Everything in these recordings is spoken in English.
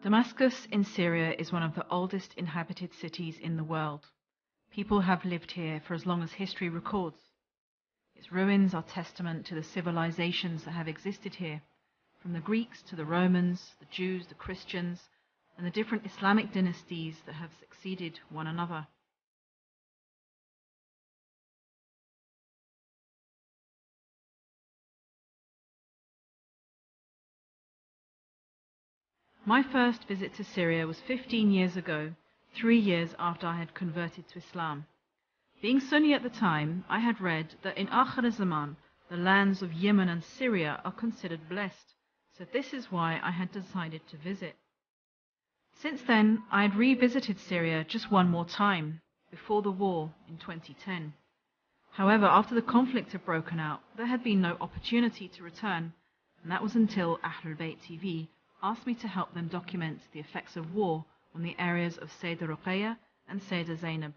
Damascus in Syria is one of the oldest inhabited cities in the world. People have lived here for as long as history records. Its ruins are testament to the civilizations that have existed here, from the Greeks to the Romans, the Jews, the Christians, and the different Islamic dynasties that have succeeded one another. My first visit to Syria was 15 years ago, 3 years after I had converted to Islam. Being Sunni at the time, I had read that in Akhir Zaman, the lands of Yemen and Syria are considered blessed, so this is why I had decided to visit. Since then, I had revisited Syria just one more time, before the war in 2010. However, after the conflict had broken out, there had been no opportunity to return, and that was until Ahlulbayt TV asked me to help them document the effects of war on the areas of Sayyidah Ruqayya and Sayyidah Zainab.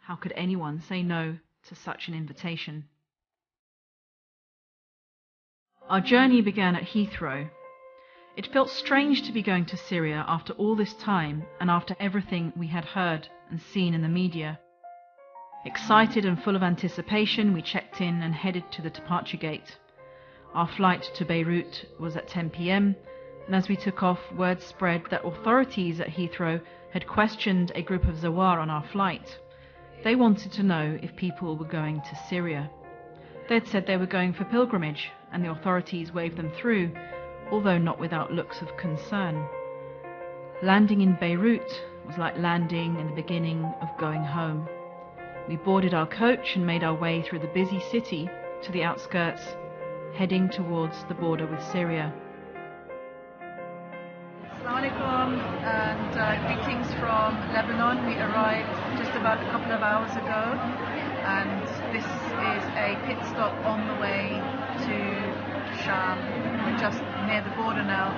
How could anyone say no to such an invitation? Our journey began at Heathrow. It felt strange to be going to Syria after all this time and after everything we had heard and seen in the media. Excited and full of anticipation, we checked in and headed to the departure gate. Our flight to Beirut was at 10 p.m, and as we took off, word spread that authorities at Heathrow had questioned a group of Zawar on our flight. They wanted to know if people were going to Syria. They'd said they were going for pilgrimage, and the authorities waved them through, although not without looks of concern. Landing in Beirut was like landing in the beginning of going home. We boarded our coach and made our way through the busy city to the outskirts, heading towards the border with Syria. Assalamu alaikum and greetings from Lebanon. We arrived just about a couple of hours ago, and this is a pit stop on the way to Sham. We're just near the border now,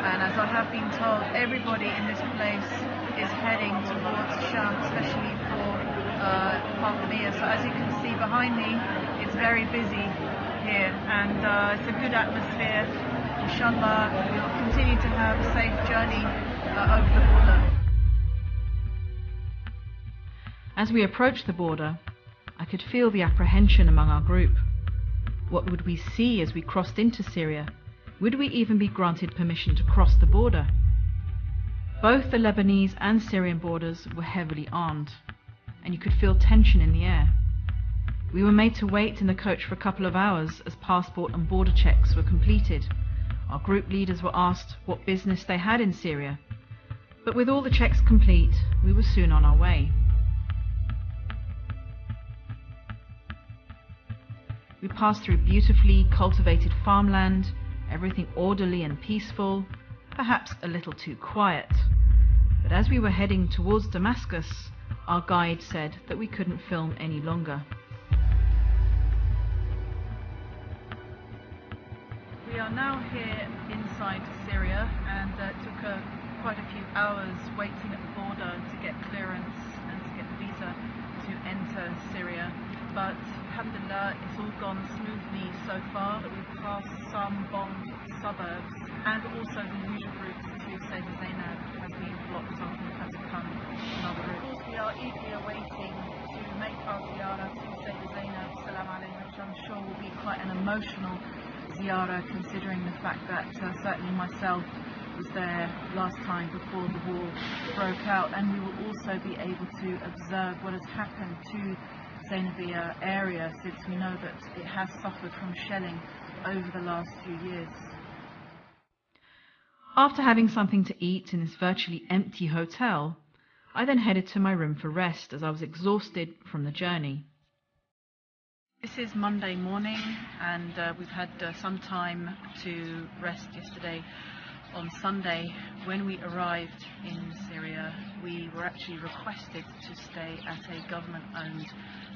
and as I have been told, everybody in this place is heading towards Sham, especially for Fatimiyya. So as you can see behind me, it's very busy here, and it's a good atmosphere. Inshallah, we'll continue to have a safe journey over the border. As we approached the border, I could feel the apprehension among our group. What would we see as we crossed into Syria? Would we even be granted permission to cross the border? Both the Lebanese and Syrian borders were heavily armed, and you could feel tension in the air. We were made to wait in the coach for a couple of hours as passport and border checks were completed. Our group leaders were asked what business they had in Syria, but with all the checks complete, we were soon on our way. We passed through beautifully cultivated farmland, everything orderly and peaceful, perhaps a little too quiet. But as we were heading towards Damascus, our guide said that we couldn't film any longer. We are now here inside Syria, and it took quite a few hours waiting at the border to get clearance and to get the visa to enter Syria. But alhamdulillah, it's all gone smoothly so far. We've passed some bombed suburbs, and also the usual route to Sayyidah Zainab has been blocked off and we've had to come another route. Of course, we are eagerly awaiting to make our ziyarah to Sayyidah Zainab, salam alayha, which I'm sure will be quite an emotional ziyarah, considering the fact that certainly myself was there last time before the war broke out, and we will also be able to observe what has happened to Zainabiyya area, since we know that it has suffered from shelling over the last few years. After having something to eat in this virtually empty hotel, I then headed to my room for rest as I was exhausted from the journey. This is Monday morning, and we've had some time to rest yesterday. On Sunday, when we arrived in Syria, we were actually requested to stay at a government-owned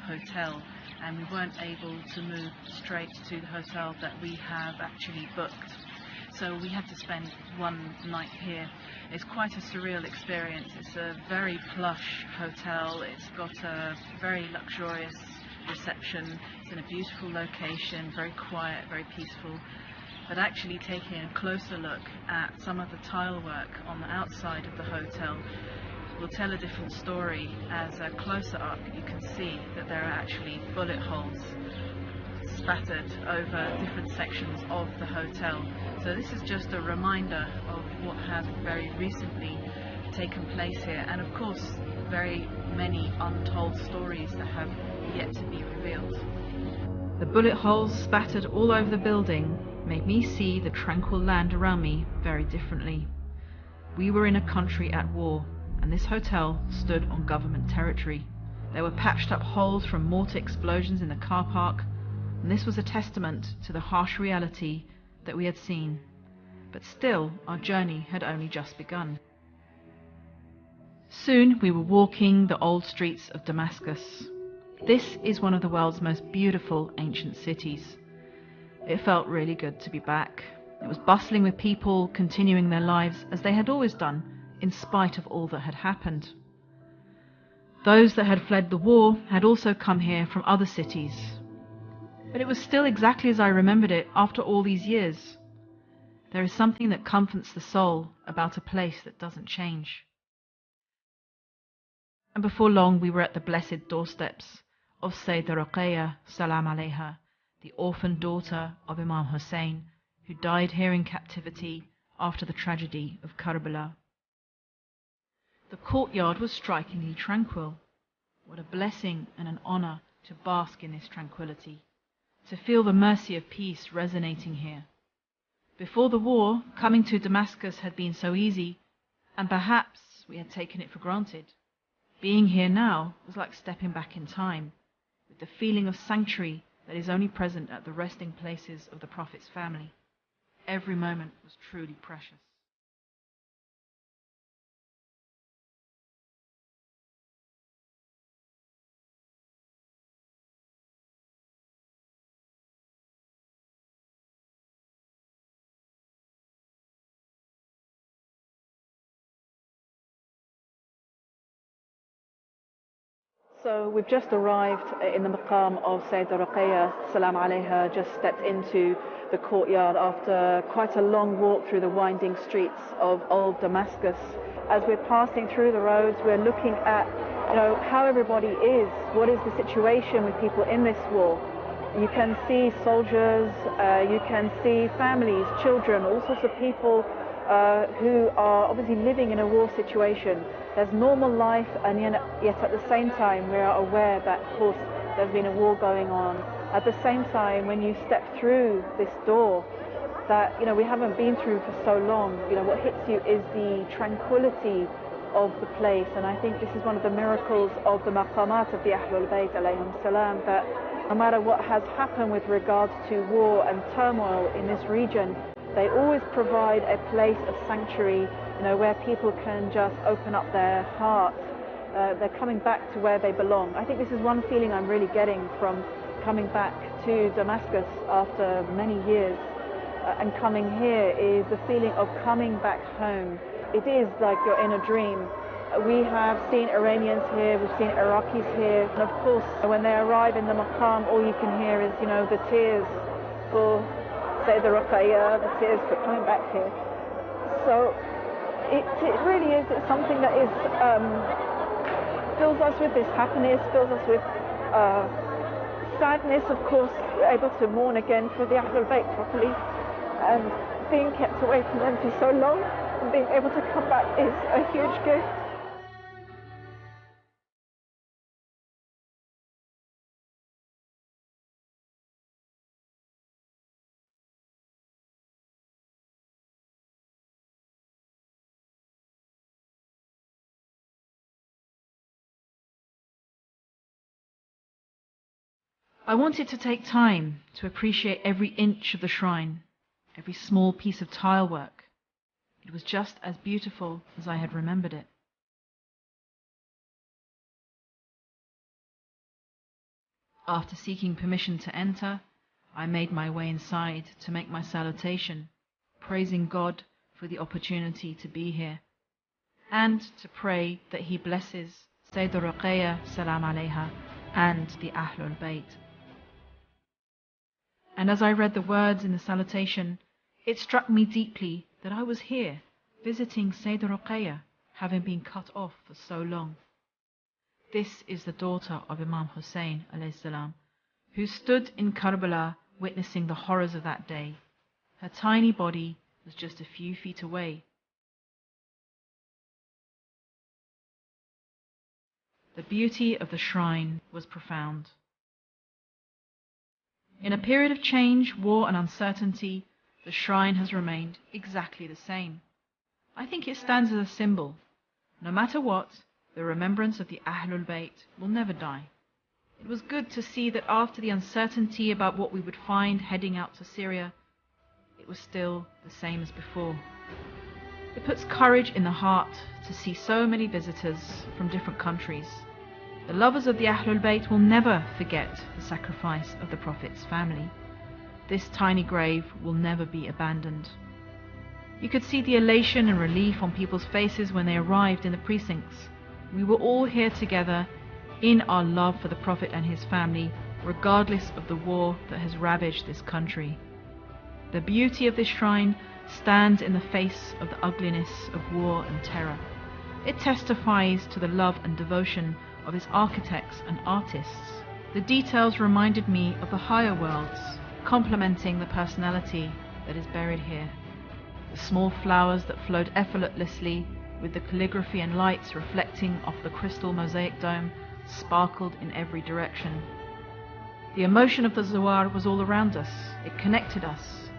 hotel, and we weren't able to move straight to the hotel that we have actually booked. So we had to spend one night here. It's quite a surreal experience. It's a very plush hotel. It's got a very luxurious reception. It's in a beautiful location, very quiet, very peaceful. but actually taking a closer look at some of the tile work on the outside of the hotel will tell a different story, as closer up you can see that there are actually bullet holes spattered over different sections of the hotel. So this is just a reminder of what has very recently taken place here, and of course very many untold stories that have yet to be revealed. The bullet holes spattered all over the building made me see the tranquil land around me very differently. We were in a country at war, and this hotel stood on government territory. There were patched up holes from mortar explosions in the car park, and this was a testament to the harsh reality that we had seen. But still, our journey had only just begun. Soon we were walking the old streets of Damascus. This is one of the world's most beautiful ancient cities. It felt really good to be back. It was bustling with people continuing their lives as they had always done, in spite of all that had happened. Those that had fled the war had also come here from other cities. But it was still exactly as I remembered it after all these years. There is something that comforts the soul about a place that doesn't change. And before long we were at the blessed doorsteps of Sayyidah Ruqayya Salam Alayha, the orphan daughter of Imam Hussein, who died here in captivity after the tragedy of Karbala. The courtyard was strikingly tranquil. What a blessing and an honor to bask in this tranquility, to feel the mercy of peace resonating here. Before the war, coming to Damascus had been so easy, and perhaps we had taken it for granted. Being here now was like stepping back in time, with the feeling of sanctuary that is only present at the resting places of the Prophet's family. Every moment was truly precious. So we've just arrived in the maqam of Sayyidah Ruqayya Salam Alayha, just stepped into the courtyard after quite a long walk through the winding streets of old Damascus. As we're passing through the roads, we're looking at how everybody is, what is the situation with people in this war. You can see soldiers, you can see families, children, all sorts of people who are obviously living in a war situation. There's normal life, and yet at the same time we are aware that, of course, there's been a war going on. At the same time, when you step through this door that we haven't been through for so long, what hits you is the tranquility of the place. And I think this is one of the miracles of the maqamat of the Ahlulbayt alayhim salam, that no matter what has happened with regards to war and turmoil in this region, they always provide a place of sanctuary, where people can just open up their hearts. They're coming back to where they belong. I think this is one feeling I'm really getting from coming back to Damascus after many years. And coming here is the feeling of coming back home. It is like you're in a dream. We have seen Iranians here, we've seen Iraqis here, and of course when they arrive in the maqam, all you can hear is the tears for Sayyidah Ruqayya, the tears for coming back here. So it really is, it's something that is fills us with this happiness, fills us with sadness. Of course, we're able to mourn again for the Ahlulbayt properly, and being kept away from them for so long and being able to come back is a huge gift. I wanted to take time to appreciate every inch of the shrine, every small piece of tile work. It was just as beautiful as I had remembered it. After seeking permission to enter, I made my way inside to make my salutation, praising God for the opportunity to be here, and to pray that He blesses Sayyidah Ruqayya Salam Alayha and the Ahlulbayt. And as I read the words in the salutation, It struck me deeply that I was here, visiting Sayyidah Ruqayya, having been cut off for so long. This is the daughter of Imam Hussein alayhi salam, who stood in Karbala witnessing the horrors of that day. Her tiny body was just a few feet away. The beauty of the shrine was profound. In a period of change, war and uncertainty, the shrine has remained exactly the same. I think it stands as a symbol. No matter what, the remembrance of the Ahlulbayt will never die. It was good to see that after the uncertainty about what we would find heading out to Syria, it was still the same as before. It puts courage in the heart to see so many visitors from different countries. The lovers of the Ahlulbayt will never forget the sacrifice of the Prophet's family. This tiny grave will never be abandoned. You could see the elation and relief on people's faces when they arrived in the precincts. We were all here together in our love for the Prophet and his family, regardless of the war that has ravaged this country. The beauty of this shrine stands in the face of the ugliness of war and terror. It testifies to the love and devotion of its architects and artists. The details reminded me of the higher worlds, complementing the personality that is buried here. The small flowers that flowed effortlessly, with the calligraphy and lights reflecting off the crystal mosaic dome, sparkled in every direction. The emotion of the Zawar was all around us. It connected us.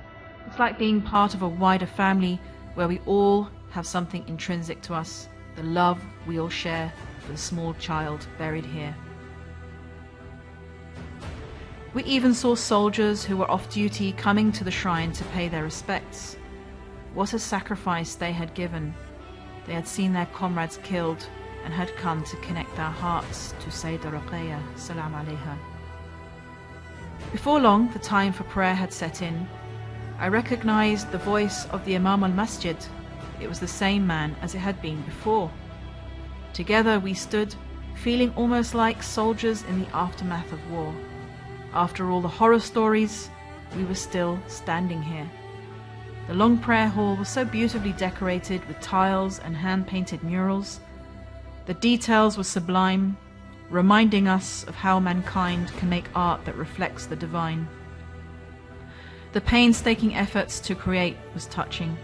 It's like being part of a wider family where we all have something intrinsic to us, the love we all share for the small child buried here. We even saw soldiers who were off duty coming to the shrine to pay their respects. What a sacrifice they had given. They had seen their comrades killed and had come to connect their hearts to Sayyidah Ruqayya, salam alayha. Before long, the time for prayer had set in. I recognized the voice of the Imam al-Masjid. It was the same man as it had been before. Together we stood, feeling almost like soldiers in the aftermath of war. After all the horror stories, we were still standing here. The long prayer hall was so beautifully decorated with tiles and hand-painted murals. The details were sublime, reminding us of how mankind can make art that reflects the divine. The painstaking efforts to create was touching.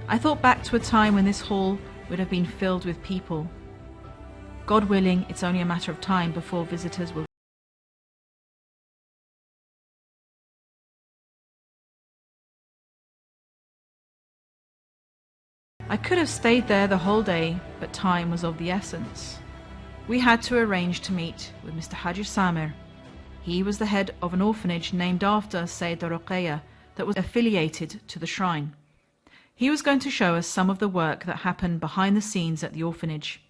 I thought back to a time when this hall would have been filled with people. God willing, it's only a matter of time before visitors will. I could have stayed there the whole day, but time was of the essence. We had to arrange to meet with Mr. Haji Samir. He was the head of an orphanage named after Sayyidah Ruqayya that was affiliated to the shrine. He was going to show us some of the work that happened behind the scenes at the orphanage.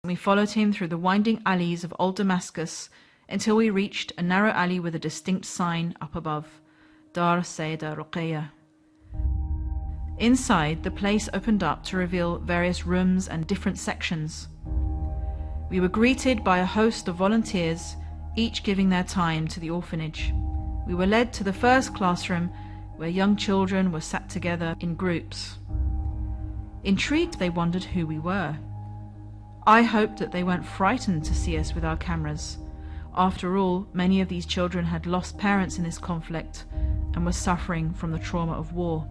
We followed him through the winding alleys of old Damascus until we reached a narrow alley with a distinct sign up above, Dar Sayyidah Ruqayya. Inside, the place opened up to reveal various rooms and different sections. We were greeted by a host of volunteers, each giving their time to the orphanage. We were led to the first classroom, where young children were sat together in groups. Intrigued, they wondered who we were. I hoped that they weren't frightened to see us with our cameras. After all, many of these children had lost parents in this conflict and were suffering from the trauma of war.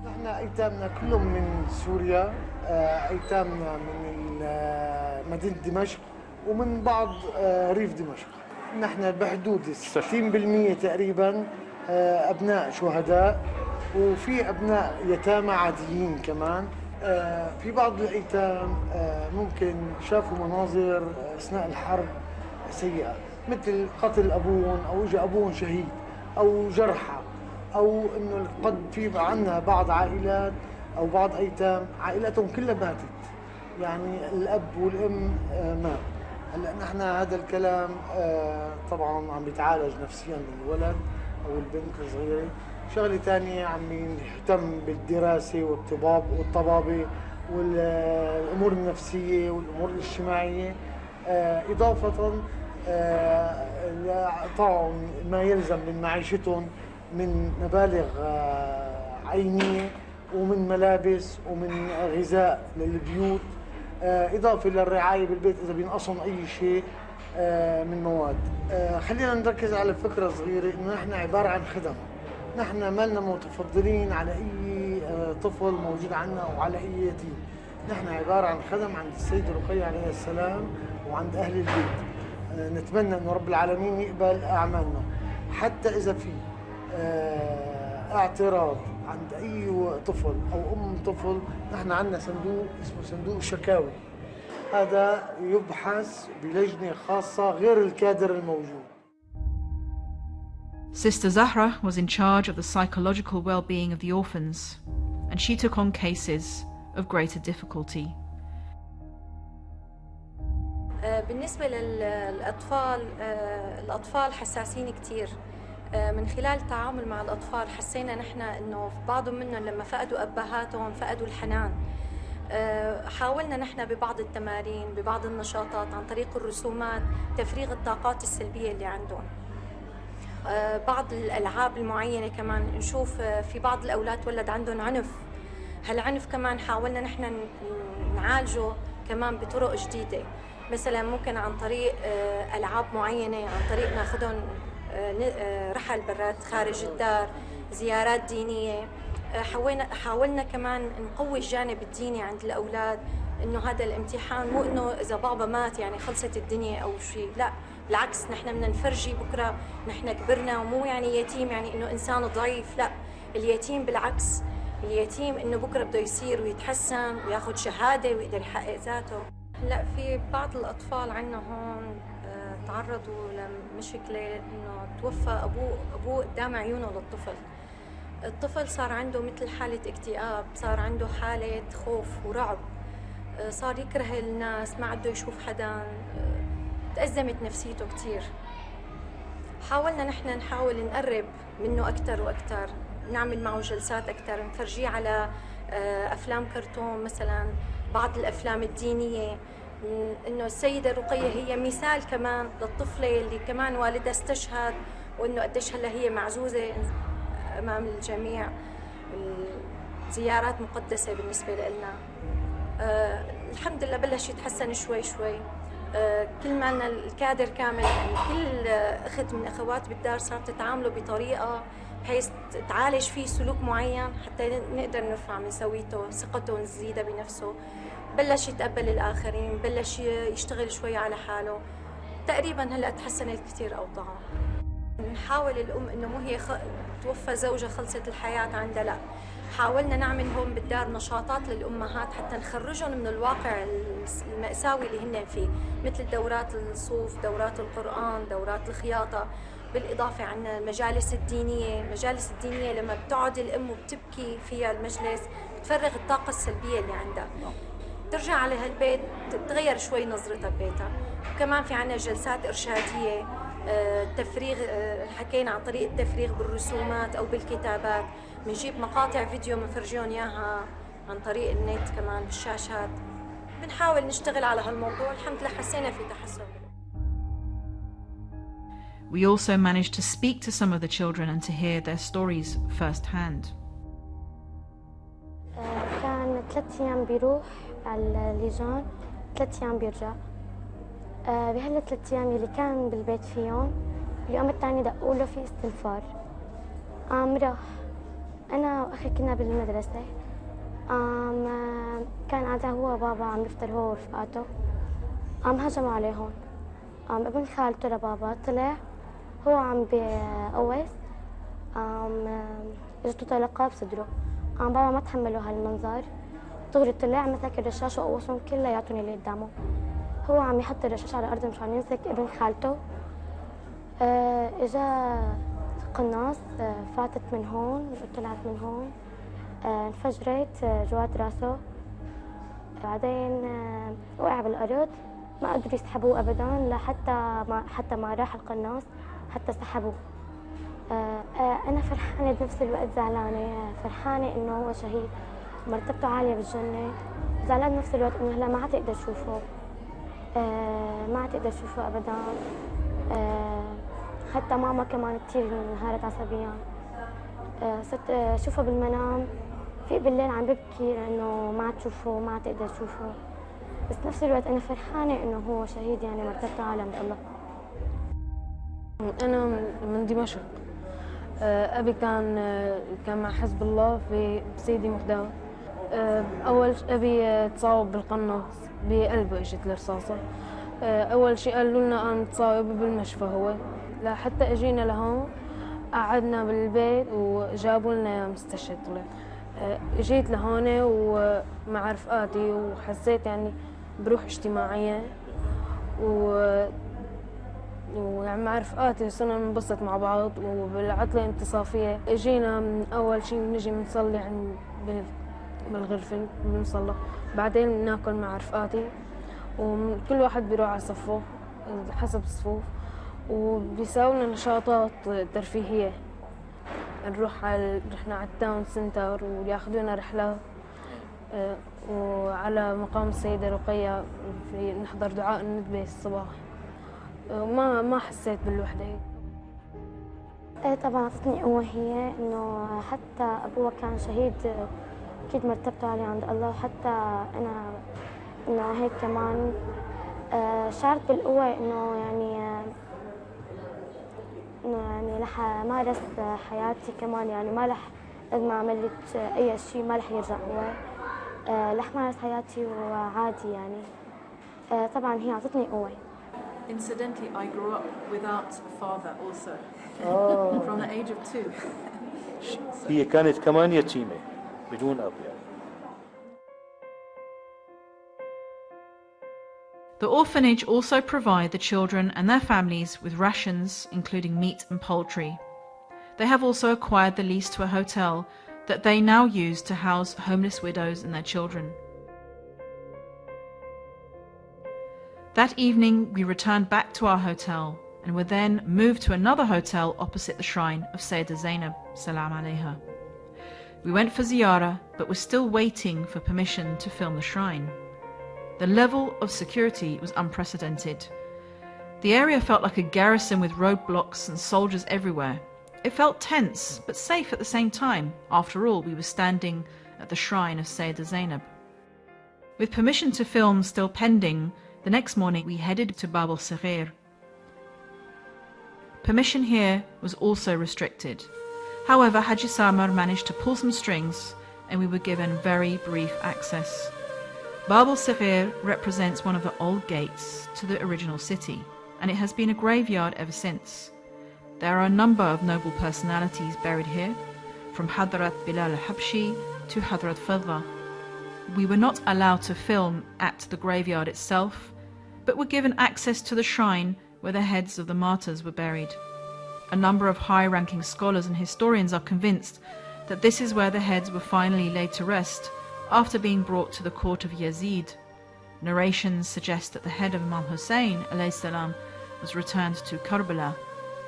نحن أيتامنا كلهم من سوريا، أيتامنا من مدينة دمشق ومن بعض ريف دمشق. نحن بحدود 60% تقريبا أبناء شهداء، وفي أبناء يتامى عاديين كمان. في بعض الأيتام ممكن شافوا مناظر أثناء الحرب سيئة، مثل قتل أبوهم أو إجا أبوهم شهيد أو جرحى، أو إنه قد في عنا بعض عائلات أو بعض أيتام عائلاتهم كلها ماتت، يعني الأب والأم مات. هلا نحن هذا الكلام طبعا عم بيتعالج نفسيا للولد أو البنت الصغيرة. شغلة ثانية عم يهتم بالدراسة والطبابة والأمور النفسية والأمور الاجتماعية، إضافة لإعطائهم ما يلزم من معيشتهم من مبالغ عينية ومن ملابس ومن غذاء للبيوت، إضافة للرعاية بالبيت إذا بينقصهم أي شيء من مواد. خلينا نركز على فكرة صغيرة، إنه نحن عبارة عن خدم. نحن ما لنا متفضلين على أي طفل موجود عندنا أو على أي يتيم. نحن عبارة عن خدم عند السيدة رقية عليه السلام وعند أهل البيت. نتمنى إنه رب العالمين يقبل أعمالنا، حتى إذا في اعتراض عند أي طفل أو طفل، نحن عندنا صندوق اسمه صندوق الشكاوي. هذا يبحث بلجنة خاصة غير الكادر الموجود. Sister Zahra was in charge of the psychological well-being of the orphans, and she took on cases of greater difficulty. بالنسبة للأطفال، الأطفال حساسين كتير. من خلال التعامل مع الأطفال حسينا نحن إنه بعضهم منهم لما فقدوا أبهاتهم فقدوا الحنان. حاولنا نحن ببعض التمارين ببعض النشاطات عن طريق الرسومات تفريغ الطاقات السلبية اللي عندهم. بعض الألعاب المعينة كمان نشوف في بعض الأولاد ولد عندهم عنف. هالعنف كمان حاولنا نحن نعالجه كمان بطرق جديدة، مثلا ممكن عن طريق ألعاب معينة، عن طريق ناخدهم رحل برات خارج الدار، زيارات دينية. حاولنا كمان نقوي الجانب الديني عند الأولاد، إنه هذا الامتحان مو إنه إذا بابا مات يعني خلصت الدنيا أو شيء، لا بالعكس، نحن بدنا نفرجي بكرة نحن كبرنا، ومو يعني يتيم يعني إنه إنسان ضعيف، لا، اليتيم بالعكس، اليتيم إنه بكرة بده يصير ويتحسن وياخد شهادة ويقدر يحقق ذاته. لا، في بعض الأطفال عندنا هون تعرضوا لمشكلة إنه توفى أبوه قدام عيونه للطفل. الطفل صار عنده مثل حالة اكتئاب، صار عنده حالة خوف ورعب، صار يكره الناس، ما عده يشوف حدا، تأزمت نفسيته كتير. حاولنا نحن نحاول نقرب منه أكتر وأكتر، نعمل معه جلسات أكتر، نفرجيه على أفلام كرتون مثلا، بعض الأفلام الدينية، إنه السيدة رقية هي مثال كمان للطفلة اللي كمان والدها استشهد، وإنه قديش هلا هي معزوزة أمام الجميع، زيارات مقدسة بالنسبة لنا. الحمد لله بلش يتحسن شوي شوي. كل ما لنا الكادر كامل، يعني كل أخت من أخوات بالدار صارت تتعاملوا بطريقة بحيث تعالج فيه سلوك معين حتى نقدر نرفع من سويته، ثقته ونزيدها بنفسه. بلش يتقبل الآخرين، بلش يشتغل شوي على حاله. تقريبا هلأ تحسنت كثير أوضاعه. نحاول الأم إنه مو هي توفى زوجها خلصت الحياة عندها، لا، حاولنا نعمل هون بالدار نشاطات للأمهات حتى نخرجهم من الواقع المأساوي اللي هن فيه، مثل دورات الصوف، دورات القرآن، دورات الخياطة. بالإضافة عنا المجالس الدينية. المجالس الدينية لما بتقعد الأم وبتبكي فيها المجلس بتفرغ الطاقة السلبية اللي عندها، ترجع على هالبيت تتغير شوي نظرتها ببيتها. وكمان في عنا جلسات إرشادية، تفريغ، حكينا عن طريق التفريغ بالرسومات أو بالكتابات. بنجيب مقاطع فيديو بنفرجيهم إياها عن طريق النت كمان بالشاشات. بنحاول نشتغل على هالموضوع، الحمد لله حسينا في تحسن. We also managed to speak to some of the children and to hear their stories firsthand. كان 3 أيام بيروح على اللجان، 3 أيام بيرجع. بهال3 أيام اللي كان بالبيت فيهم، اليوم الثاني دقوا له في استنفار. راح أنا وأخي كنا بالمدرسة. كان قاعد هو وبابا عم يفطر هو ورفقاته. هجموا عليهم. ابن خالته لبابا طلع هو عم بقوس، اجته طلقة بصدره. بابا ما تحملوا هالمنظر، دغري طلع مسك الرشاش وقوسهم كلياتهم اللي قدامه. هو عم يحط الرشاش على الأرض مشان يمسك ابن خالته. اجا قناص، فاتت من هون وطلعت من هون، انفجرت جوات راسه. بعدين وقع بالأرض، ما قدروا يسحبوه أبداً، حتى ما راح القناص حتى سحبوه. أنا فرحانة بنفس الوقت زعلانة، فرحانة إنه هو شهيد، مرتبته عالية بالجنة. زعلانة بنفس الوقت إنه هلا ما عتقدر تشوفه، ما عتقدر تشوفه أبداً. حتى ماما كمان كتير انهارت عصبياً. صرت أشوفه بالمنام، في بالليل عم ببكي لأنه ما عاد تشوفه، ما عاد تقدر تشوفه، بس نفس الوقت أنا فرحانة إنه هو شهيد، يعني مرتبته عالم بالله. أنا من دمشق. أبي كان مع حزب الله في سيدي مقدار. أول أبي تصاوب بالقناص، بقلبه إجت الرصاصة. أول شيء قالوا لنا أن تصاوب بالمشفى هو، لحتى أجينا لهون قعدنا بالبيت وجابوا لنا مستشفى طلع. اجيت لهون ومع رفقاتي وحسيت يعني بروح اجتماعية ويعني مع رفقاتي صرنا ننبسط مع بعض وبالعطلة انتصافية. اجينا من أول شيء بنجي بنصلي بالغرفة بنصلى، بعدين بناكل مع رفقاتي وكل واحد بيروح على صفه حسب الصفوف، وبيساونا نشاطات ترفيهية. رحنا على التاون سنتر وياخذونا رحلات، وعلى مقام السيدة رقية في نحضر دعاء الندبة الصباح. ما حسيت بالوحدة. ايه طبعا اعطتني قوة، هي انه حتى ابوها كان شهيد، اكيد مرتبته عالية عند الله، وحتى انا انه هيك كمان شعرت بالقوة انه يعني رح مارس حياتي كمان، يعني ما رح قد ما عملت اي شيء ما رح يرجع هو، رح مارس حياتي وعادي يعني. طبعا هي اعطتني قوة. Incidentally, I grew up without a father also, from the age of 2. هي كانت كمان يتيمة بدون أب يعني. The orphanage also provide the children and their families with rations, including meat and poultry. They have also acquired the lease to a hotel that they now use to house homeless widows and their children. That evening, we returned back to our hotel and were then moved to another hotel opposite the shrine of Sayyidah Zainab, salam alayha. We went for ziyarah, but were still waiting for permission to film the shrine. The level of security was unprecedented. The area felt like a garrison with roadblocks and soldiers everywhere. It felt tense, but safe at the same time. After all, we were standing at the shrine of Sayyidah Zainab. With permission to film still pending, the next morning we headed to Bab al-Saghir. Permission here was also restricted. However, Haji Samar managed to pull some strings and we were given very brief access. Bab al-Saghir represents one of the old gates to the original city, and it has been a graveyard ever since. There are a number of noble personalities buried here, from Hadrat Bilal al-Habshi to Hadrat Fadha. We were not allowed to film at the graveyard itself, but were given access to the shrine where the heads of the martyrs were buried. A number of high-ranking scholars and historians are convinced that this is where the heads were finally laid to rest after being brought to the court of Yazid. Narrations suggest that the head of Imam Hussein alayhi salam was returned to Karbala,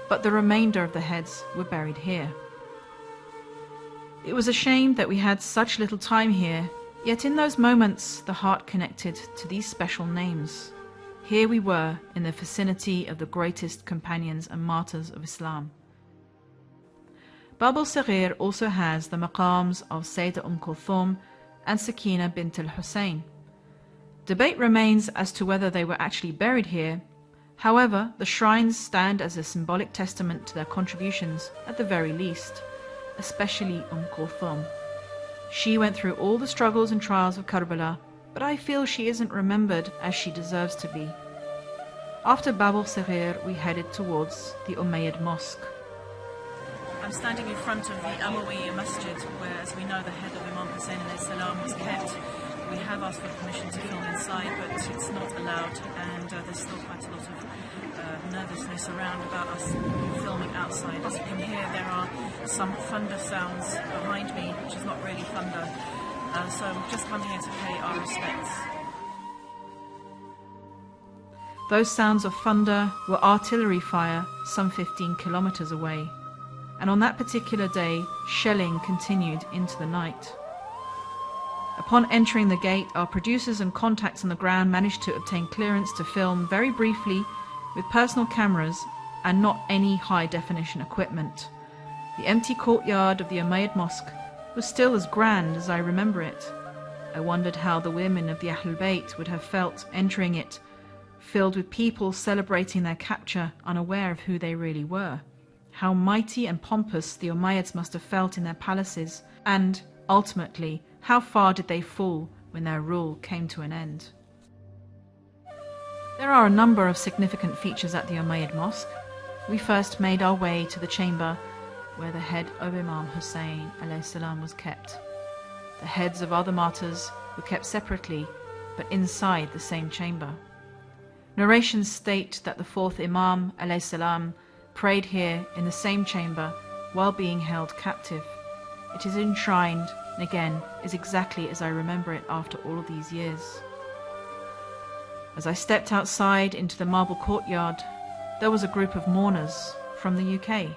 but the remainder of the heads were buried here. It was a shame that we had such little time here, yet in those moments the heart connected to these special names. Here we were in the vicinity of the greatest companions and martyrs of Islam. Bab al-Saghir also has the maqams of Sayyidah Kulthum and Sakina bint al-Hussein. Debate remains as to whether they were actually buried here. However, the shrines stand as a symbolic testament to their contributions at the very least, especially Kulthum. She went through all the struggles and trials of Karbala, but I feel she isn't remembered as she deserves to be. After Bab al-Saghir, we headed towards the Umayyad Mosque. I'm standing in front of the Amawi Masjid, where, as we know, the head of Imam Hussein salam was kept. We have asked for permission to film inside, but it's not allowed, and there's still quite a lot of nervousness around about us filming outside. As you can hear, there are some thunder sounds behind me, which is not really thunder. So we've just come here to pay our respects. Those sounds of thunder were artillery fire some 15 kilometers away. And on that particular day, shelling continued into the night. Upon entering the gate, our producers and contacts on the ground managed to obtain clearance to film very briefly with personal cameras and not any high-definition equipment. The empty courtyard of the Umayyad Mosque was still as grand as I remember it. I wondered how the women of the Ahlulbayt would have felt entering it, filled with people celebrating their capture, unaware of who they really were. How mighty and pompous the Umayyads must have felt in their palaces, and, ultimately, how far did they fall when their rule came to an end. There are a number of significant features at the Umayyad Mosque. We first made our way to the chamber where the head of Imam Hussein alayhi salam was kept. The heads of other martyrs were kept separately, but inside the same chamber. Narrations state that the fourth Imam alayhi salam prayed here in the same chamber while being held captive. It is enshrined, and again is exactly as I remember it after all of these years. As I stepped outside into the marble courtyard, there was a group of mourners from the UK.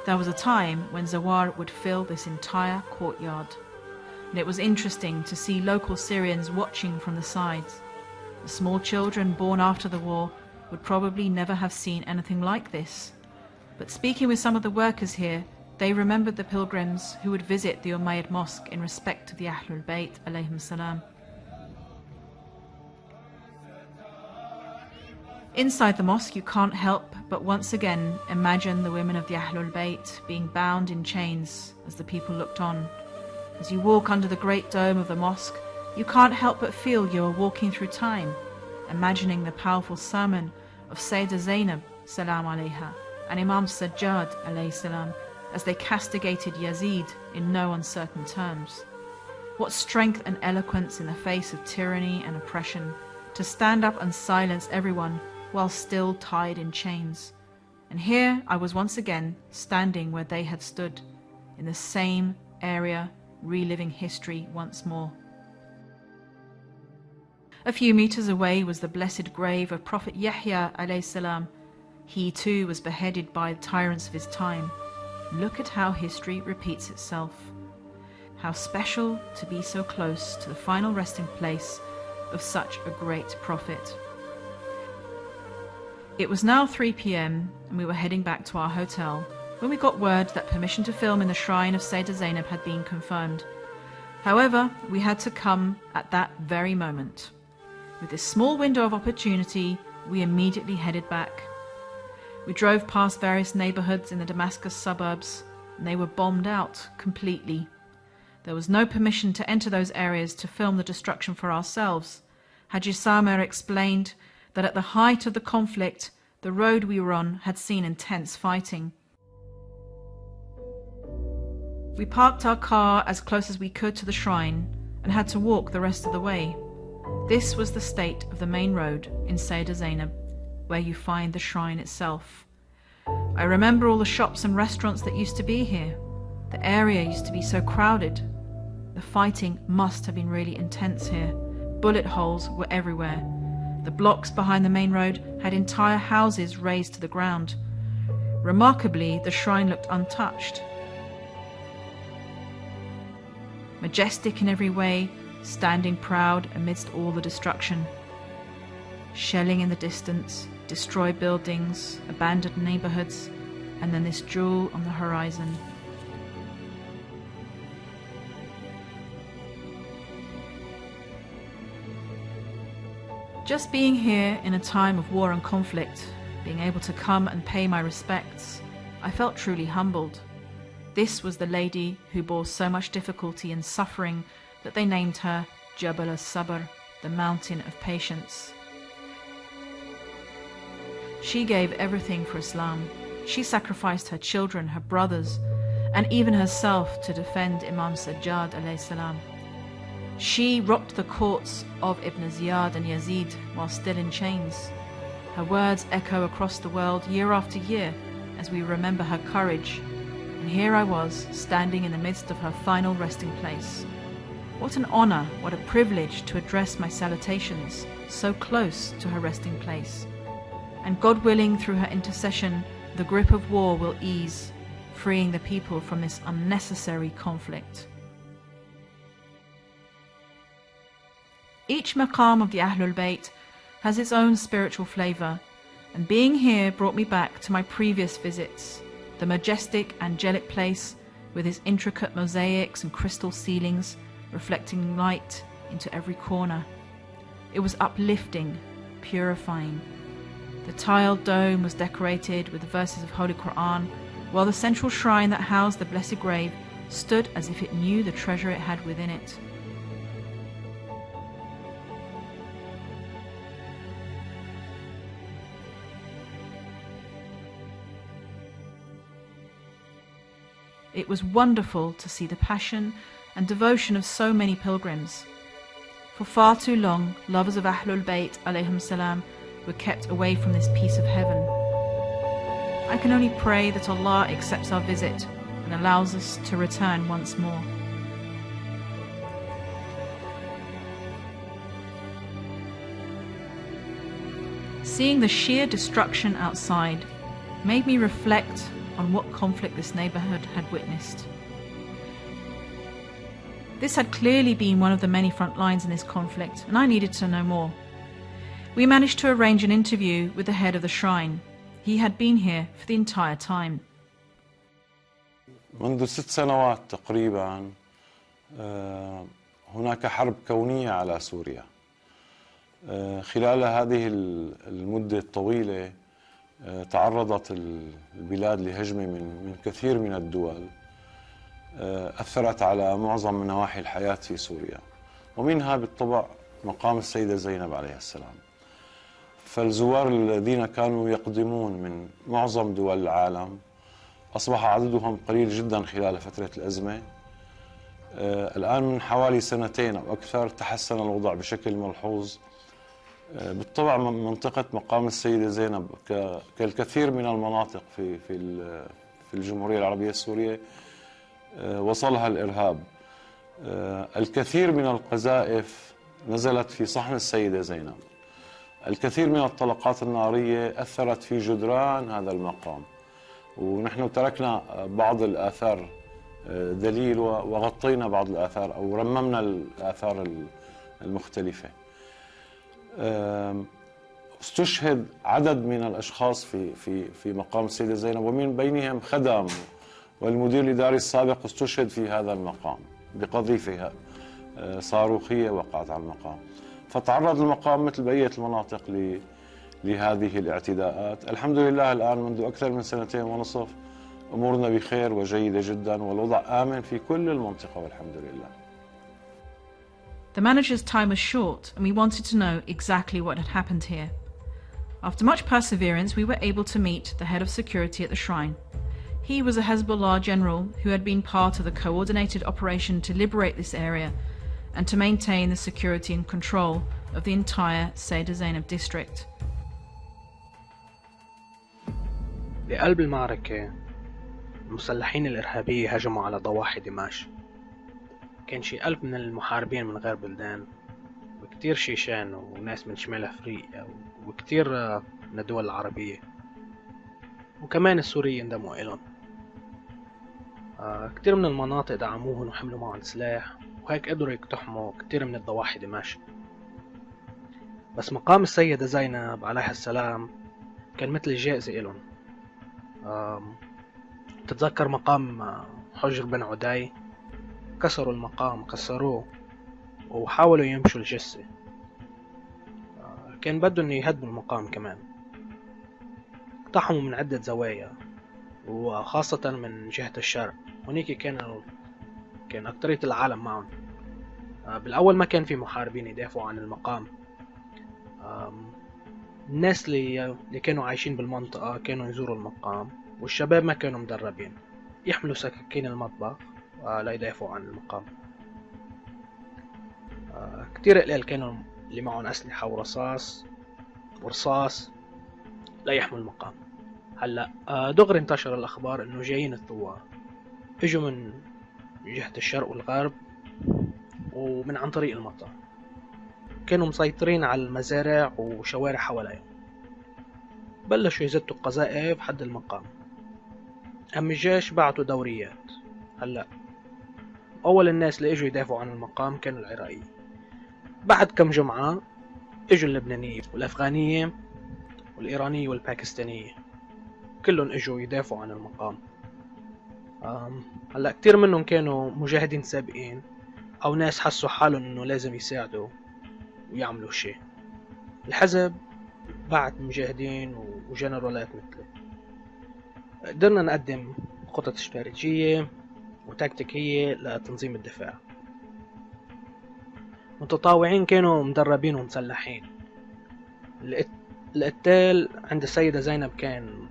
There was a time when Zawar would fill this entire courtyard, and it was interesting to see local Syrians watching from the sides. The small children born after the war would probably never have seen anything like this. But speaking with some of the workers here, they remembered the pilgrims who would visit the Umayyad Mosque in respect to the Ahlulbayt alayhim salam. Inside the mosque, you can't help but once again imagine the women of the Ahlulbayt being bound in chains as the people looked on. As you walk under the great dome of the mosque, you can't help but feel you are walking through time, imagining the powerful sermon of Sayyidah Zainab salam alayha and Imam Sajjad alayhi salam as they castigated Yazid in no uncertain terms. What strength and eloquence in the face of tyranny and oppression, to stand up and silence everyone while still tied in chains. And here I was once again standing where they had stood, in the same area, reliving history once more. A few meters away was the blessed grave of Prophet Yahya alayhi salam. He too was beheaded by the tyrants of his time. Look at how history repeats itself. How special to be so close to the final resting place of such a great prophet. It was now 3 p.m. and we were heading back to our hotel when we got word that permission to film in the shrine of Sayyidah Zainab had been confirmed. However, we had to come at that very moment. With this small window of opportunity, we immediately headed back. We drove past various neighborhoods in the Damascus suburbs, and they were bombed out completely. There was no permission to enter those areas to film the destruction for ourselves. Haji Samer explained that at the height of the conflict, the road we were on had seen intense fighting. We parked our car as close as we could to the shrine and had to walk the rest of the way. This was the state of the main road in Sayyidah Zainab, where you find the shrine itself. I remember all the shops and restaurants that used to be here. The area used to be so crowded. The fighting must have been really intense here. Bullet holes were everywhere. The blocks behind the main road had entire houses razed to the ground. Remarkably, the shrine looked untouched. Majestic in every way, standing proud amidst all the destruction. Shelling in the distance, destroyed buildings, abandoned neighborhoods, and then this jewel on the horizon. Just being here in a time of war and conflict, being able to come and pay my respects, I felt truly humbled. This was the lady who bore so much difficulty and suffering that they named her Jabal al-Sabr, the mountain of patience. She gave everything for Islam. She sacrificed her children, her brothers, and even herself to defend Imam Sajjad alayhi salam. She rocked the courts of Ibn Ziyad and Yazid while still in chains. Her words echo across the world year after year as we remember her courage. And here I was, standing in the midst of her final resting place. What an honor, what a privilege to address my salutations so close to her resting place. And God willing, through her intercession, the grip of war will ease, freeing the people from this unnecessary conflict. Each maqam of the Ahlulbayt has its own spiritual flavour, and being here brought me back to my previous visits, the majestic, angelic place with its intricate mosaics and crystal ceilings reflecting light into every corner. It was uplifting, purifying. The tiled dome was decorated with the verses of Holy Quran, while the central shrine that housed the Blessed Grave stood as if it knew the treasure it had within it. It was wonderful to see the passion and devotion of so many pilgrims. For far too long, lovers of Ahlulbayt alayhim salam were kept away from this piece of heaven. I can only pray that Allah accepts our visit and allows us to return once more. Seeing the sheer destruction outside made me reflect on what conflict this neighborhood had witnessed. This had clearly been one of the many front lines in this conflict, and I needed to know more. We managed to arrange an interview with the head of the shrine. He had been here for the entire time. منذ 6 سنوات تقريبا هناك حرب كونية على سوريا. خلال هذه المدة الطويلة تعرضت البلاد لهجمة من كثير من الدول أثرت على معظم نواحي الحياة في سوريا، ومنها بالطبع مقام السيدة زينب عليه السلام. فالزوار الذين كانوا يقدمون من معظم دول العالم أصبح عددهم قليل جدا خلال فترة الأزمة. الآن من حوالي 2 أو أكثر تحسن الوضع بشكل ملحوظ. بالطبع منطقة مقام السيدة زينب كالكثير من المناطق في الجمهورية العربية السورية وصلها الإرهاب. الكثير من القذائف نزلت في صحن السيدة زينب. الكثير من الطلقات النارية أثرت في جدران هذا المقام، ونحن تركنا بعض الآثار دليل وغطينا بعض الآثار أو رممنا الآثار المختلفة. استشهد عدد من الأشخاص في مقام السيدة زينب، ومن بينهم خدم والمدير الإداري السابق استشهد في هذا المقام بقذيفة صاروخية وقعت على المقام. فتعرض المقام مثل بقية المناطق لهذه الاعتداءات. الحمد لله الآن منذ أكثر من 2.5 أمورنا بخير وجيدة جدا، والوضع آمن في كل المنطقة والحمد لله. The manager's time was short, and we wanted to know exactly what had happened here. After much perseverance, we were able to meet the head of security at the shrine. He was a Hezbollah general who had been part of the coordinated operation to liberate this area and to maintain the security and control of the entire Sayyidah Zainab district. بقلب المعركة المسلحين الإرهابية هجموا على ضواحي دمشق. كان شي 1000 من المحاربين من غير بلدان، وكتير شيشان وناس من شمال أفريقيا وكتير من الدول العربية، وكمان السوريين انضموا إلهم. كتير من المناطق دعموهم وحملوا معهم سلاح، وهيك قدروا يقتحموا كتير من الضواحي دمشق. بس مقام السيدة زينب عليها السلام كان مثل الجائزة إلهم. تتذكر مقام حجر بن عدي؟ كسروا المقام، كسروه وحاولوا يمشوا الجثة. كان بدهم يهدموا المقام كمان. اقتحموا من عدة زوايا وخاصة من جهة الشرق، هناك كان أكترية العالم معهم. بالأول ما كان في محاربين يدافعوا عن المقام. الناس اللي كانوا عايشين بالمنطقة كانوا يزوروا المقام، والشباب ما كانوا مدربين يحملوا سكاكين المطبخ لا يدافعوا عن المقام. كتير قليل كانوا اللي معهم أسلحة ورصاص لا يحموا المقام. هلا دغري انتشر الأخبار إنه جايين الثوار، اجوا من جهة الشرق والغرب ومن عن طريق المطار. كانوا مسيطرين على المزارع وشوارع حواليهم. بلشوا يزتوا القذائف حد المقام. أم الجيش بعتوا دوريات. هلا أول الناس اللي اجوا يدافعوا عن المقام كانوا العراقيين. بعد كم جمعة اجوا اللبنانية والأفغانية والإيرانية والباكستانية، كلهم اجوا يدافعوا عن المقام. هلا كتير منهم كانوا مجاهدين سابقين أو ناس حسوا حالهم إنه لازم يساعدوا ويعملوا شيء. الحزب بعت مجاهدين وجنرالات مثله. قدرنا نقدم خطط استراتيجية وتكتيكية لتنظيم الدفاع. متطوعين كانوا مدربين ومسلحين. القتال عند السيدة زينب كان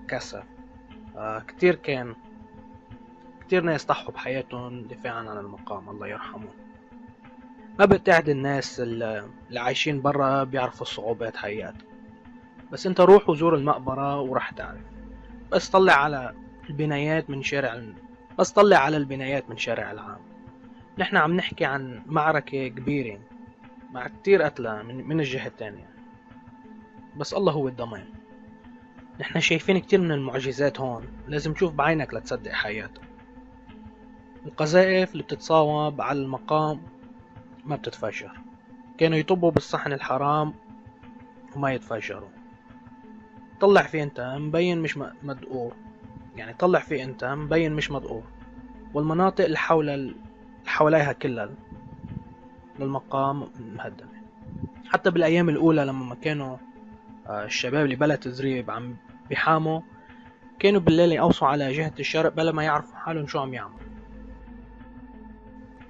مكثف. كتير ناس ضحوا بحياتهم دفاعا عن المقام، الله يرحمهم. ما بتعد الناس اللي عايشين برا بيعرفوا الصعوبات حقيقة، بس انت روح وزور المقبرة ورح تعرف. بس طلع على البنايات من شارع العام. نحن عم نحكي عن معركة كبيرة مع كتير قتلى من الجهة التانية، بس الله هو الضمان. نحن شايفين كتير من المعجزات هون، لازم تشوف بعينك لتصدق حياتك. القذائف اللي بتتصاوب على المقام ما بتتفجر، كانوا يطبوا بالصحن الحرام وما يتفجروا. طلع فيه انت مبين مش مدقور، يعني طلع فيه انت مبين مش مدقور. والمناطق اللي حواليها كلها للمقام مهدمة. حتى بالأيام الأولى لما ما كانوا الشباب اللي بلا تزريب عم بيحاموا، كانوا بالليل يقوصوا على جهة الشرق بلا ما يعرفوا حالهم شو عم يعملوا.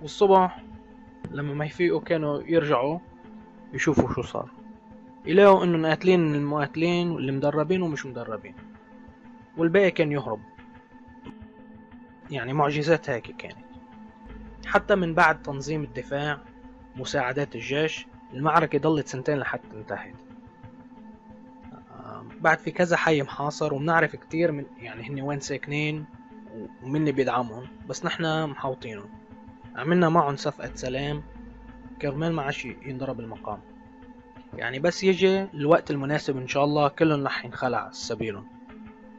والصبح لما ما يفيقوا كانوا يرجعوا يشوفوا شو صار، يلاقوا انه قاتلين المقاتلين واللي مدربين ومش مدربين، والباقي كان يهرب. يعني معجزات هيك كانت. حتى من بعد تنظيم الدفاع مساعدات الجيش، المعركة ضلت 2 لحتى انتهت. بعد في كذا حي محاصر، وبنعرف كتير من يعني هن وين ساكنين ومين اللي بيدعمهم، بس نحن محاوطينهم. عملنا معهم صفقة سلام كرمال ما عادش ينضرب المقام. يعني بس يجي الوقت المناسب ان شاء الله كلهم رح ينخلع سبيلهم،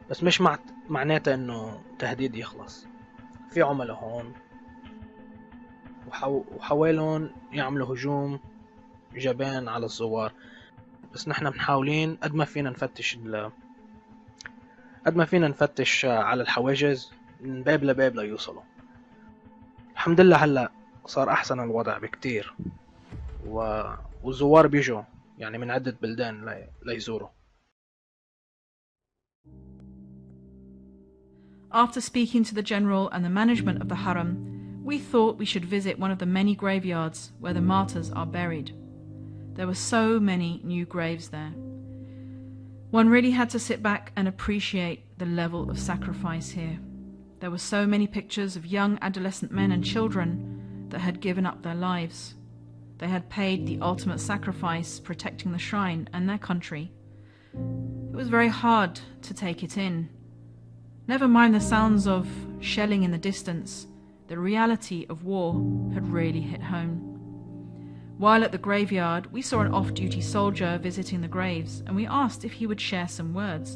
بس مش معناته انه تهديد يخلص. في عملاء هون وحاولون يعملوا هجوم جبان على الزوار، بس نحن محاولين قد ما فينا نفتش على الحواجز من باب لباب ليوصلوا. الحمد لله هلا صار احسن الوضع بكتير، والزوار بيجوا يعني من عدة بلدان ليزوروا. After speaking to the general and the management of the Haram, we thought we should visit one of the many graveyards where the martyrs are buried. There were so many new graves there. One really had to sit back and appreciate the level of sacrifice here. There were so many pictures of young adolescent men and children that had given up their lives. They had paid the ultimate sacrifice protecting the shrine and their country. It was very hard to take it in. Never mind the sounds of shelling in the distance, the reality of war had really hit home. While at the graveyard, we saw an off-duty soldier visiting the graves, and we asked if he would share some words.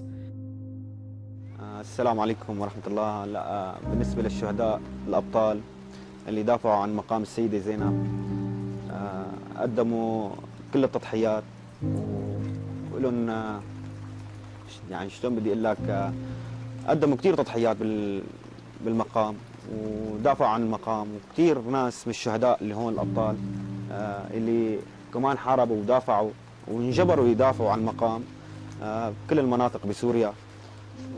السلام عليكم ورحمة الله. بالنسبة للشهداء الأبطال اللي دافعوا عن مقام السيدة زينب، قدموا كل التضحيات، ولهم يعني شلون بدي أقول لك، قدموا كثير تضحيات بالمقام ودافعوا عن المقام. وكثير ناس من الشهداء اللي هون الأبطال اللي كمان حاربوا ودافعوا وانجبروا يدافعوا عن المقام بكل المناطق بسوريا.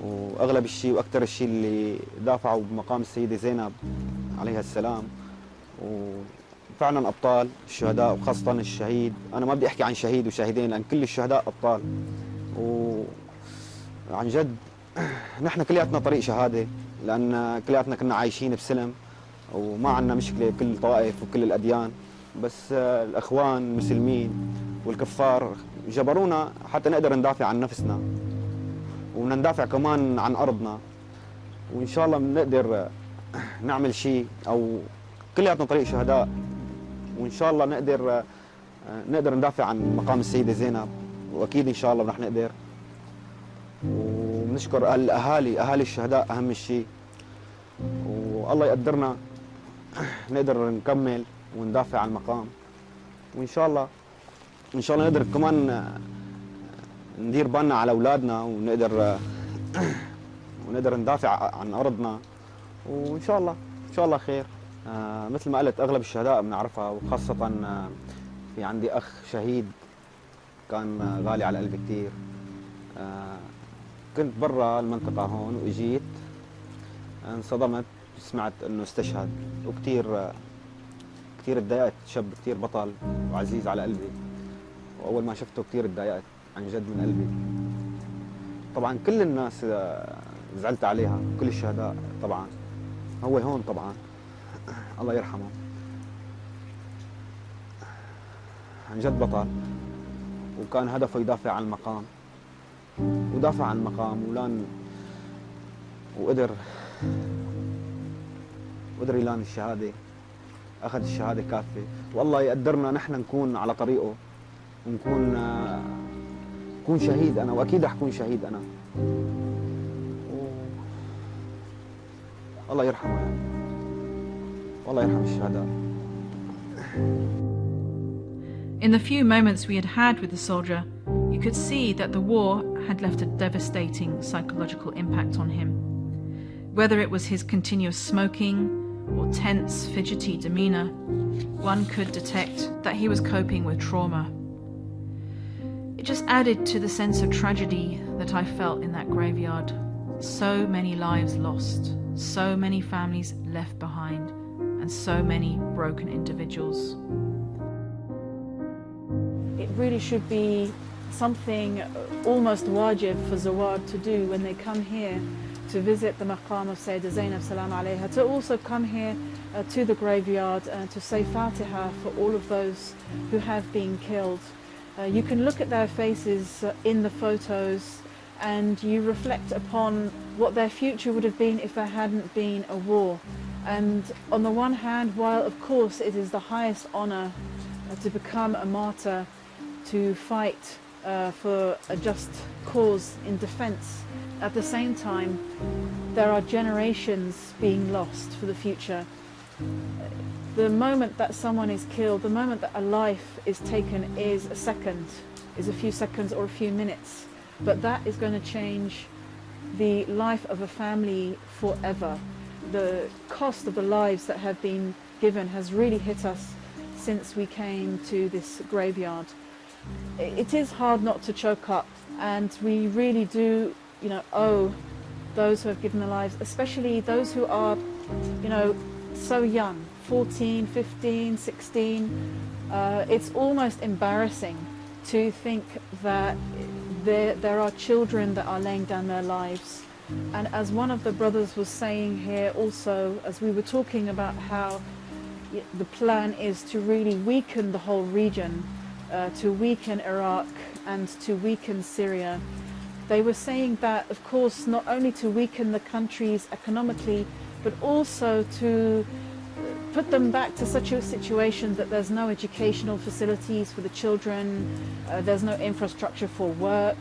واغلب الشيء واكثر الشيء اللي دافعوا بمقام السيده زينب عليها السلام. وفعلا ابطال الشهداء، وخاصه الشهيد. انا ما بدي احكي عن شهيد وشاهدين لان كل الشهداء ابطال. وعن جد نحن كلياتنا طريق شهاده، لان كلياتنا كنا عايشين بسلم وما عندنا مشكله بكل الطوائف وكل الاديان، بس الاخوان المسلمين والكفار جبرونا حتى نقدر ندافع عن نفسنا وندافع كمان عن ارضنا. وان شاء الله بنقدر نعمل شيء، او كلياتنا طريق شهداء، وان شاء الله نقدر ندافع عن مقام السيده زينب، واكيد ان شاء الله رح نقدر. وبنشكر اهالي الشهداء اهم شيء، والله يقدرنا نقدر نكمل وندافع عن المقام. وإن شاء الله نقدر كمان ندير بالنا على أولادنا ونقدر ندافع عن أرضنا، وإن شاء الله خير. مثل ما قلت أغلب الشهداء بنعرفها، وخاصة في عندي أخ شهيد كان غالي على قلبي كثير. كنت برا المنطقة هون وإجيت انصدمت، سمعت إنه استشهد، وكثير تضايقت. شاب كثير بطل وعزيز على قلبي، وأول ما شفته كثير تضايقت عن جد من قلبي. طبعا كل الناس زعلت عليها، كل الشهداء طبعا. هو هون طبعا الله يرحمه، عن جد بطل، وكان هدفه يدافع عن المقام، ودافع عن المقام وقدر يلان الشهادة، أخذ الشهادة كافة. والله يقدرنا نحن نكون على طريقه، ونكون شهيد أنا، وأكيد رح أكون شهيد أنا. الله يرحمه يعني. والله يرحم الشهداء. In the few moments we had with the soldier, you could see that the war had left a devastating psychological impact on him. Whether it was his continuous smoking or tense, fidgety demeanour, one could detect that he was coping with trauma. It just added to the sense of tragedy that I felt in that graveyard. So many lives lost, so many families left behind, and so many broken individuals. It really should be something almost wajib for Zawad to do when they come here to visit the maqam of Sayyidah Zainab salam alayha, to also come here to the graveyard and to say Fatiha for all of those who have been killed. You can look at their faces in the photos and you reflect upon what their future would have been if there hadn't been a war. And on the one hand, while of course it is the highest honour to become a martyr, to fight for a just cause in defence, at the same time there are generations being lost for the future. The moment that someone is killed, the moment that a life is taken is a second, is a few seconds or a few minutes, but that is going to change the life of a family forever. The cost of the lives that have been given has really hit us since we came to this graveyard. It is hard not to choke up, and we really do, owe those who have given their lives, especially those who are, so young, 14, 15, 16. It's almost embarrassing to think that there are children that are laying down their lives. And as one of the brothers was saying here also, as we were talking about how the plan is to really weaken the whole region, to weaken Iraq and to weaken Syria, they were saying that, of course, not only to weaken the countries economically, but also to put them back to such a situation that there's no educational facilities for the children, there's no infrastructure for work.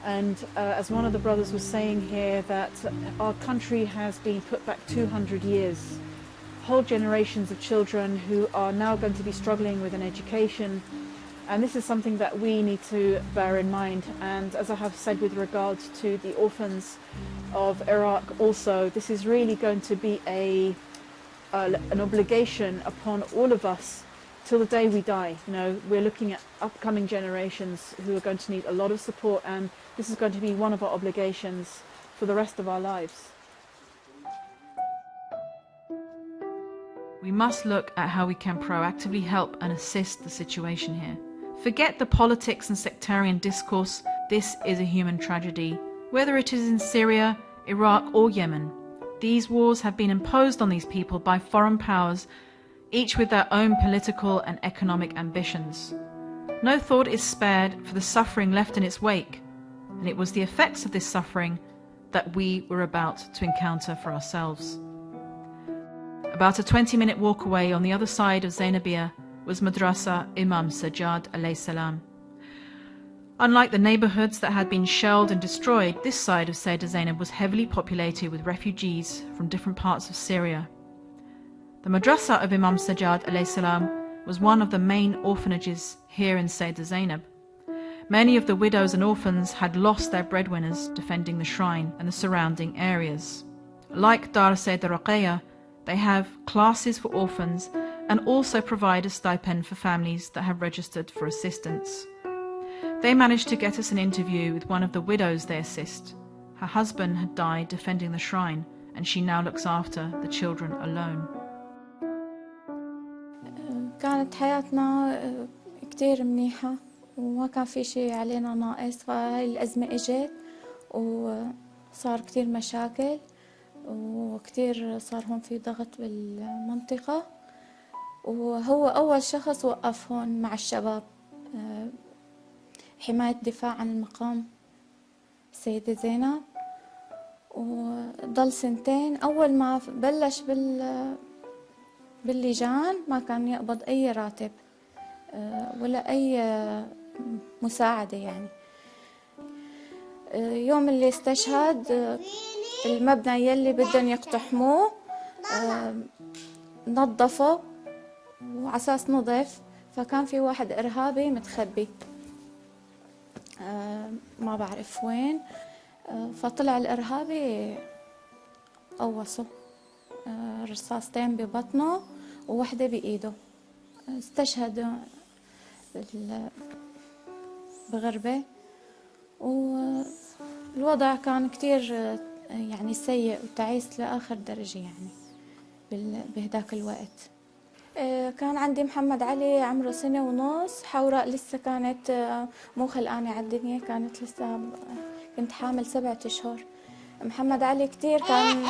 And as one of the brothers was saying here, that our country has been put back 200 years. Whole generations of children who are now going to be struggling with an education. And this is something that we need to bear in mind. And as I have said with regards to the orphans of Iraq also, this is really going to be an obligation upon all of us till the day we die. We're looking at upcoming generations who are going to need a lot of support, and this is going to be one of our obligations for the rest of our lives. We must look at how we can proactively help and assist the situation here. Forget the politics and sectarian discourse. This is a human tragedy, whether it is in Syria, Iraq or Yemen. These wars have been imposed on these people by foreign powers, each with their own political and economic ambitions. No thought is spared for the suffering left in its wake, and it was the effects of this suffering that we were about to encounter for ourselves. About a 20-minute walk away on the other side of Zainabiyya was Madrasa Imam Sajjad alayhi salam. Unlike the neighbourhoods that had been shelled and destroyed, this side of Sayyidah Zainab was heavily populated with refugees from different parts of Syria. The Madrasa of Imam Sajjad alayhi salam was one of the main orphanages here in Sayyidah Zainab. Many of the widows and orphans had lost their breadwinners defending the shrine and the surrounding areas. Like Dar Sayyidah Ruqayya, they have classes for orphans and also provide a stipend for families that have registered for assistance. They managed to get us an interview with one of the widows they assist. Her husband had died defending the shrine, and she now looks after the children alone. كانت حياتنا كتير منيحة وما كان في شيء علينا ناقص، فهاي الأزمة إجت وصار كتير مشاكل وكتير صار هون في ضغط بالمنطقة، وهو أول شخص وقف هون مع الشباب حماية دفاع عن المقام السيدة زينب، وضل سنتين. أول ما بلش باللجان ما كان يقبض أي راتب ولا أي مساعدة يعني. يوم اللي استشهد المبنى يلي بدهم يقتحموه نظفوا وعساس نظف، فكان في واحد إرهابي متخبي ما بعرف وين، فطلع الإرهابي قوصه رصاصتين ببطنه وواحدة بإيده، استشهد بغربة، والوضع كان كتير يعني سيء وتعيس لآخر درجة يعني بهداك الوقت. كان عندي محمد علي عمره 1.5 سنة، حوراء لسه كانت مو خلقانة على الدنيا، كانت لسه كنت حامل 7 أشهر. محمد علي كتير كان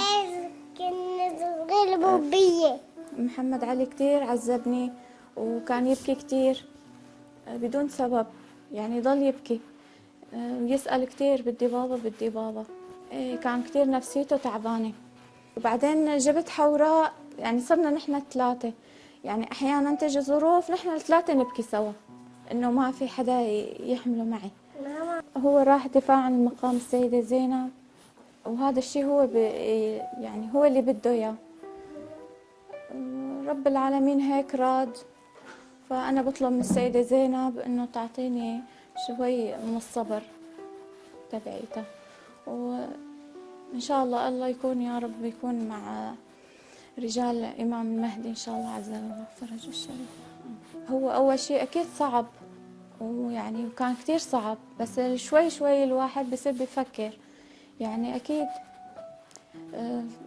محمد علي كتير عذبني وكان يبكي كتير بدون سبب، يعني يضل يبكي ويسأل كتير بدي بابا بدي بابا. كان كتير نفسيته تعبانة. وبعدين جبت حوراء، يعني صرنا نحن 3، يعني أحيانا تجي ظروف نحن ال3 نبكي سوا إنه ما في حدا يحمله معي. هو راح دفاع عن المقام السيدة زينب، وهذا الشيء هو يعني هو اللي بده إياه. رب العالمين هيك راد، فأنا بطلب من السيدة زينب إنه تعطيني شوي من الصبر تبعيته، وإن شاء الله يكون يا رب يكون مع رجال إمام المهدي إن شاء الله عز وجل فرجه الشريف. هو أول شيء أكيد صعب، ويعني وكان كتير صعب، بس شوي شوي الواحد بصير بيفكر، يعني أكيد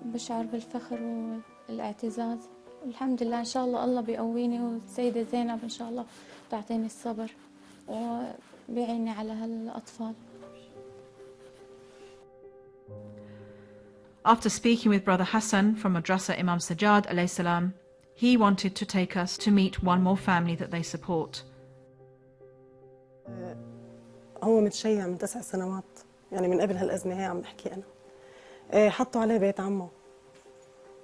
بشعر بالفخر والاعتزاز. الحمد لله إن شاء الله بيقويني، والسيدة زينب إن شاء الله تعطيني الصبر وبيعيني على هالأطفال. After speaking with Brother Hassan from Madrasa Imam Sajjad alayhi salam, he wanted to take us to meet one more family that they support. هو متشيع من 9 سنوات، يعني من قبل هالأزمة هي عم بحكي أنا. حطوا عليه بيت عمه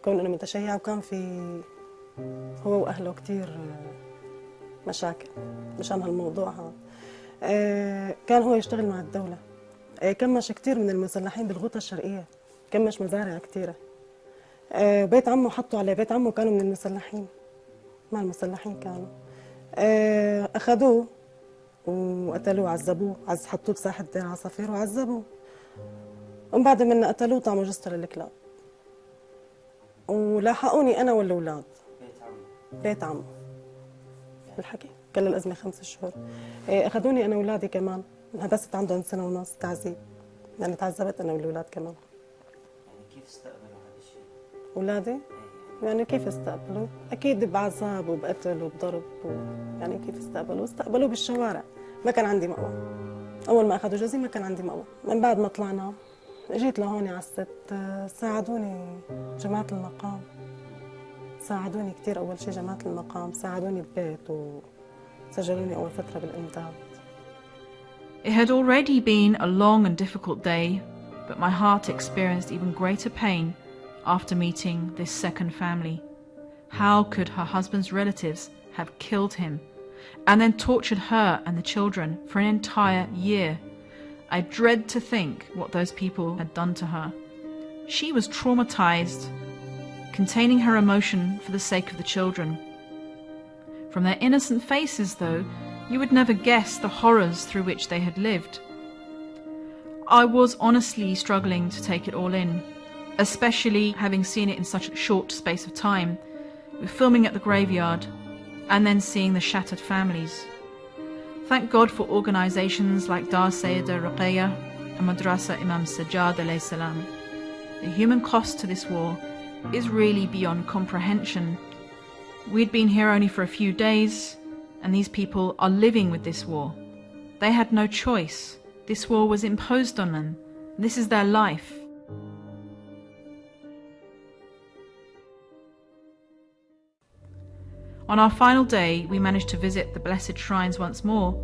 كون إنه متشيع، وكان في هو وأهله كتير مشاكل مشان هالموضوع هذا. كان هو يشتغل مع الدولة، كمش كتير من المسلحين بالغوطة الشرقية، كمش مزارع كتيرة. بيت عمه حطوا عليه، بيت عمه كانوا من المسلحين، مع المسلحين كانوا. أخذوه وقتلوه، عذبوه، حطوه بساحة دير عصافير وعذبوه، ومن بعد من قتلوه طعموا جثته للكلاب. ولاحقوني أنا والأولاد بيت عمه بالحكي، كل الأزمة 5 شهور. أخذوني أنا وأولادي كمان، انحبست عندهم 1.5 سنة تعذيب، يعني تعذبت أنا والأولاد كمان. يعني كيف استقبلوا هذا الشيء؟ أولادي؟ يعني كيف استقبلوا؟ أكيد بعذاب وبقتل وبضرب يعني كيف استقبلوا؟ استقبلوا بالشوارع، ما كان عندي مأوى. أول ما أخذوا جوزي ما كان عندي مأوى. من بعد ما طلعنا جيت لهون على الست، ساعدوني جماعة المقام، ساعدوني كتير. أول شيء جماعة المقام ساعدوني ببيت وسجلوني أول فترة بالإمداد. It had already been a long and difficult day, but my heart experienced even greater pain after meeting this second family. How could her husband's relatives have killed him and then tortured her and the children for an entire year? I dread to think what those people had done to her. She was traumatized, containing her emotion for the sake of the children. From their innocent faces, though, you would never guess the horrors through which they had lived. I was honestly struggling to take it all in, especially having seen it in such a short space of time, with filming at the graveyard and then seeing the shattered families. Thank God for organizations like Dar Sayyida Ruqayya and Madrasa Imam Sajjad alayhi salam. The human cost to this war is really beyond comprehension. We'd been here only for a few days, and these people are living with this war. They had no choice. This war was imposed on them. This is their life. On our final day, we managed to visit the blessed shrines once more,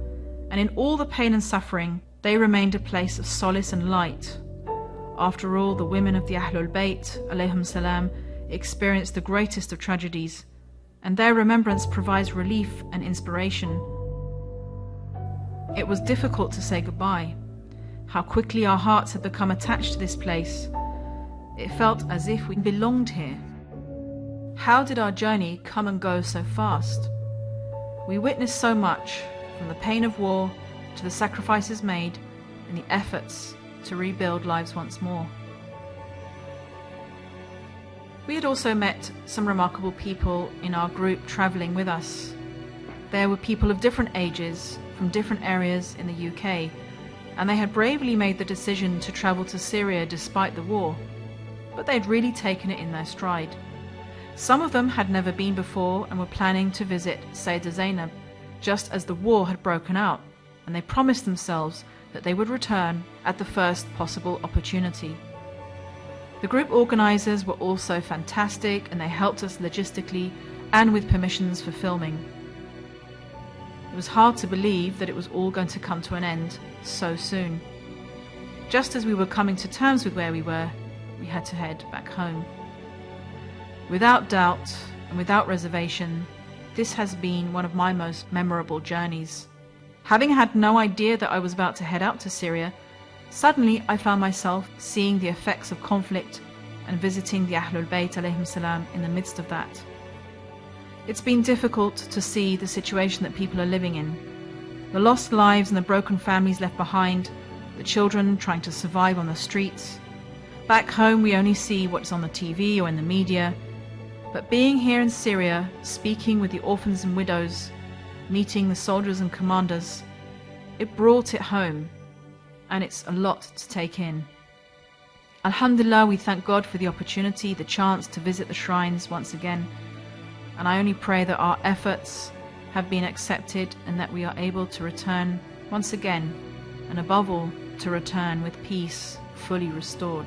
and in all the pain and suffering, they remained a place of solace and light. After all, the women of the Ahlulbayt, alayhim salam, experienced the greatest of tragedies, and their remembrance provides relief and inspiration. It was difficult to say goodbye. How quickly our hearts had become attached to this place. It felt as if we belonged here. How did our journey come and go so fast? We witnessed so much, from the pain of war to the sacrifices made and the efforts to rebuild lives once more. We had also met some remarkable people in our group travelling with us. There were people of different ages, from different areas in the UK, and they had bravely made the decision to travel to Syria despite the war, but they'd really taken it in their stride. Some of them had never been before and were planning to visit Sayyidah Zainab just as the war had broken out, and they promised themselves that they would return at the first possible opportunity. The group organisers were also fantastic, and they helped us logistically and with permissions for filming. It was hard to believe that it was all going to come to an end so soon. Just as we were coming to terms with where we were, we had to head back home. Without doubt and without reservation, this has been one of my most memorable journeys. Having had no idea that I was about to head out to Syria, suddenly I found myself seeing the effects of conflict and visiting the Ahlulbayt alayhim salam in the midst of that. It's been difficult to see the situation that people are living in. The lost lives and the broken families left behind, the children trying to survive on the streets. Back home we only see what's on the TV or in the media, but being here in Syria, speaking with the orphans and widows, meeting the soldiers and commanders, it brought it home, and it's a lot to take in. Alhamdulillah, we thank God for the opportunity, the chance to visit the shrines once again, and I only pray that our efforts have been accepted and that we are able to return once again, and above all, to return with peace fully restored.